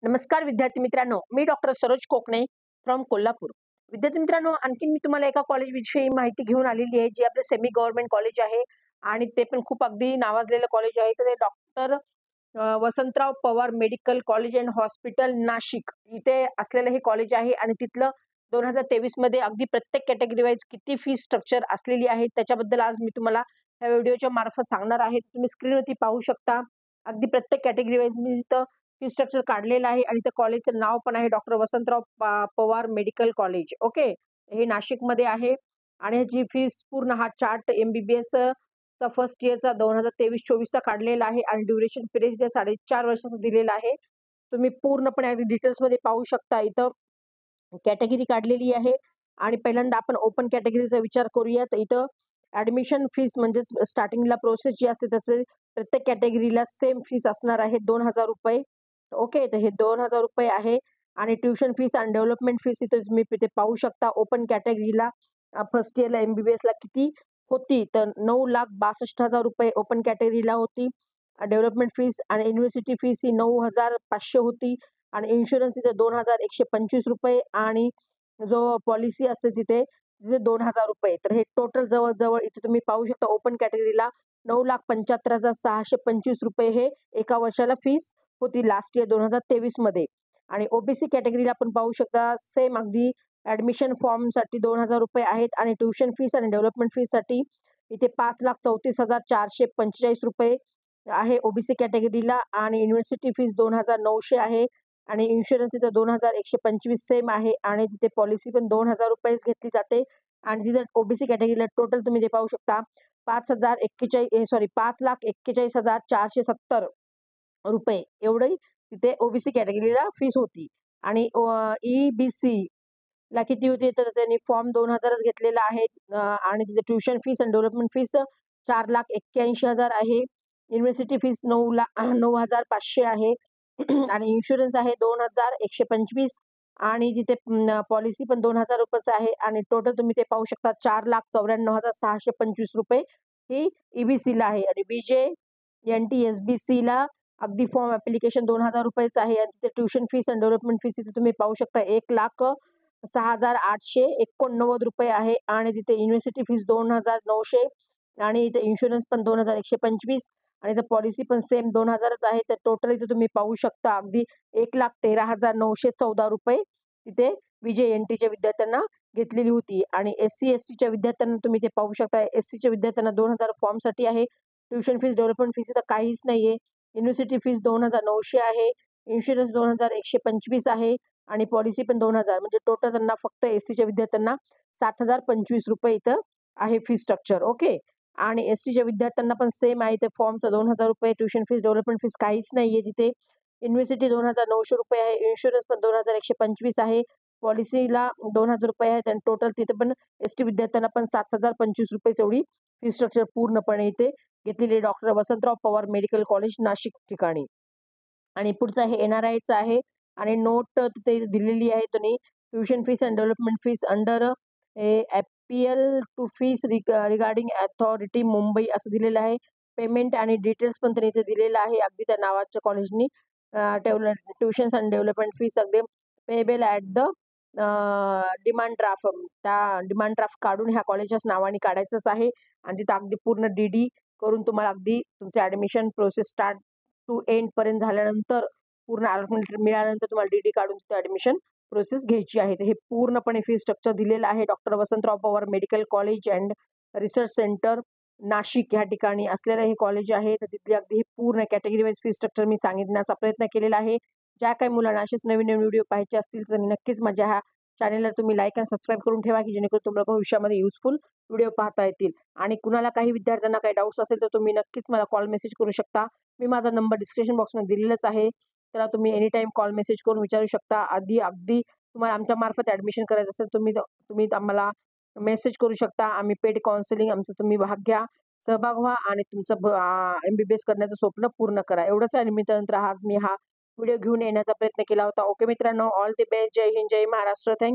नमस्कार विद्यार्थी मित्रांनो, मी डॉक्टर सरोज कोकणे फ्रॉम कोल्हापूर. विद्यार्थी मित्रांनो, आणखीन मी तुम्हाला एका कॉलेजविषयी माहिती घेऊन आलेली आहे, जे आपलं सेमी गव्हर्नमेंट कॉलेज आहे आणि ते पण खूप अगदी नावाजलेलं कॉलेज आहे. तर ते doctor Vasantrao Pawar medical college and hospital Nashik इथे असलेलं हे कॉलेज आहे आणि तिथलं 2023 मध्ये अगदी प्रत्येक कॅटेगरी वाईज किती फी स्ट्रक्चर असलेली आहे, त्याच्याबद्दल आज मी तुम्हाला या व्हिडिओच्या मार्फत सांगणार आहे. तुम्ही स्क्रीनवरती पाहू शकता. अगदी प्रत्येक कॅटेगरी वाईज मी इथं फी स्ट्रक्चर काढलेलं आहे आणि त्या कॉलेजचं नाव पण आहे doctor Vasantrao Pawar medical college. Okay. हे नाशिकमध्ये आहे आणि ह्याची फीस पूर्ण हा चार्ट एमबीबीएस चा फर्स्ट इयरचा 2023-24 चा काढलेला आहे आणि ड्युरेशन पिरियड 4.5 वर्षाचा दिलेला आहे. तुम्ही पूर्णपणे अगदी डिटेल्समध्ये पाहू शकता. इथं कॅटेगरी काढलेली आहे आणि पहिल्यांदा आपण ओपन कॅटेगरीचा विचार करूया. तर इथं ॲडमिशन फीस म्हणजेच स्टार्टिंगला प्रोसेस जी असते त्याचे प्रत्येक कॅटेगरीला सेम फीस असणार आहे ₹2000. ओके. तर हे ₹2000 आहे आणि ट्युशन फीस आणि डेव्हलपमेंट फीस इथे तुम्ही तिथे पाहू शकता. ओपन कॅटेगरीला फर्स्ट इयरला एमबीबीएसला किती होती, तर ₹9,62,000 ओपन कॅटेगरीला होती. डेव्हलपमेंट फीस आणि युनिव्हर्सिटी फीस ही 9,500 होती आणि इन्शुरन्स तिथे ₹2125 आणि जो पॉलिसी असते तिथे तिथे ₹2000. तर हे टोटल जवळ-जवळ इथे तुम्ही पाहू शकता ओपन कॅटेगरीला ₹9,75,625 हे एका वर्षाला फीस होती लास्ट इयर 2023 मध्ये. आणि ओबीसी कॅटेगरीला आपण पाहू शकता सेम अगदी ॲडमिशन फॉर्मसाठी ₹2000 आहेत आणि ट्युशन फीस आणि डेव्हलपमेंट फीससाठी इथे ₹5,34,445 आहे ओबीसी कॅटेगरीला आणि युनिव्हर्सिटी फीस 2,900 आहे आणि इन्शुरन्स इथं 2,125 सेम आहे आणि तिथे पॉलिसी पण ₹2000 घेतली जाते आणि तिथे ओबीसी कॅटेगरीला टोटल तुम्ही ते पाहू शकता 5,41,41,470 एवढी तिथे ओबीसी कॅटेगरीला फीस होती आणि ईबीसी ला किती होती, तर त्यांनी फॉर्म 2000च घेतलेला आहे आणि तिथे ट्युशन फीस आणि डेव्हलपमेंट फीस 4,81,000 आहे. युनिव्हर्सिटी फीस 9,500 आहे आणि इन्शुरन्स आहे 2,125 आणि तिथे पॉलिसी पण ₹2000 आहे आणि टोटल तुम्ही ते पाहू शकता ₹4,94,625 ही ईबीसीला आहे आणि बीजे एनटी-एसबीसीला अगदी फॉर्म ॲप्लिकेशन ₹2000 आहे आणि तिथे ट्युशन फीस आणि डेव्हलपमेंट फीस इथे तुम्ही पाहू शकता ₹1,06,889 आहे आणि तिथे युनिव्हर्सिटी फीस 2,900 आणि इथे इन्शुरन्स पण 2,125 आणि इथे पॉलिसी पण सेम 2000च आहे. तर टोटल इथे तुम्ही पाहू शकता अगदी ₹1,13,914 तिथे विजय-एनटीच्या विद्यार्थ्यांना घेतलेली होती आणि एस-सी-एस-टीच्या विद्यार्थ्यांना तुम्ही ते पाहू शकता. एस-सीच्या विद्यार्थ्यांना 2000 फॉर्मसाठी आहे. ट्युशन फीस, डेव्हलपमेंट फीस इथं काहीच नाहीये. युनिव्हर्सिटी फीस 2,900 आहे. इन्शुरन्स 2,125 आहे आणि पॉलिसी पण 2000 म्हणजे टोटल त्यांना फक्त एस-सीच्या विद्यार्थ्यांना ₹7,025 इथं आहे फी स्ट्रक्चर. ओके. आणि एस-टीच्या विद्यार्थ्यांना पण सेम आहे. ते फॉर्मचं ₹2000 ट्युशन फीस, डेव्हलपमेंट फीस काहीच नाहीये तिथे. युनिव्हर्सिटी ₹2,900 आहे. इन्शुरन्स पण 2,125 आहे. पॉलिसीला ₹2000 आहेत आणि टोटल तिथे पण एस-टी विद्यार्थ्यांना पण ₹7,025 एवढी फी स्ट्रक्चर पूर्णपणे इथे घेतलेली doctor Vasantrao Pawar medical college Nashik ठिकाणी. आणि पुढचं हे एन-आर-आयचं आहे आणि नोट तिथे दिलेली आहे त्यांनी tuition fees and development fees under appeal to fees regarding authority Mumbai असं दिलेलं आहे. पेमेंट आणि डिटेल्स पण त्यांनी इथे दिलेलं आहे. अगदी त्या नावाच्या कॉलेजनी ट्युशन्स अँड डेव्हलपमेंट फीस अगदी payable at the demand draft. त्या डिमांड ड्राफ्ट काढून ह्या कॉलेजच्याच नावाने काढायचंच आहे आणि तिथं अगदी पूर्ण डी करून तुम्हाला अगदी तुमचे admission process start to end पर्यंत झाल्यानंतर पूर्ण अलॉटमेंट लेटर मिळाल्यानंतर तुम्हाला डी काढून तिथे ॲडमिशन प्रोसेस घ्यायची आहे. तर हे पूर्णपणे फी स्ट्रक्चर दिलेलं आहे. Doctor Vasantrao Pawar medical college and research centre Nashik या ठिकाणी असलेलं हे कॉलेज आहे. तर तिथली अगदी ही पूर्ण कॅटेगरी वाईज फी स्ट्रक्चर मी सांगण्याचा प्रयत्न केलेला आहे. ज्या काही मुलांना असेच नवीन-नवीन व्हिडिओ पाहायचे असतील तर नक्कीच माझ्या ह्या चॅनलला तुम्ही लाईक आणि सबस्क्राईब करून ठेवा, की जेणेकरून तुम्हाला भविष्यामध्ये युजफुल व्हिडिओ पाहता येतील. आणि कुणाला काही विद्यार्थ्यांना काही डाऊट्स असेल तर तुम्ही नक्कीच मला कॉल मेसेज करू शकता. मी माझा नंबर डिस्क्रिप्शन बॉक्समध्ये दिलेलाच आहे. त्याला तुम्ही एनी टाईम कॉल मेसेज करून विचारू शकता. अगदी तुम्हाला आमच्या मार्फत ॲडमिशन करायचं असेल तुम्ही तुम्ही आम्हाला मेसेज करू शकता. आम्ही पेड काउन्सिलिंग आमचं तुम्ही भाग घ्या, सहभाग व्हा आणि तुमचं एमबीबीएस करण्याचं स्वप्न पूर्ण करा. एवढंच आहे. निमित्तानंतर आज मी हा व्हिडिओ घेऊन येण्याचा प्रयत्न केला होता. ओके मित्रांनो, ऑल द बेस्ट. जय हिंद, जय महाराष्ट्र. थँक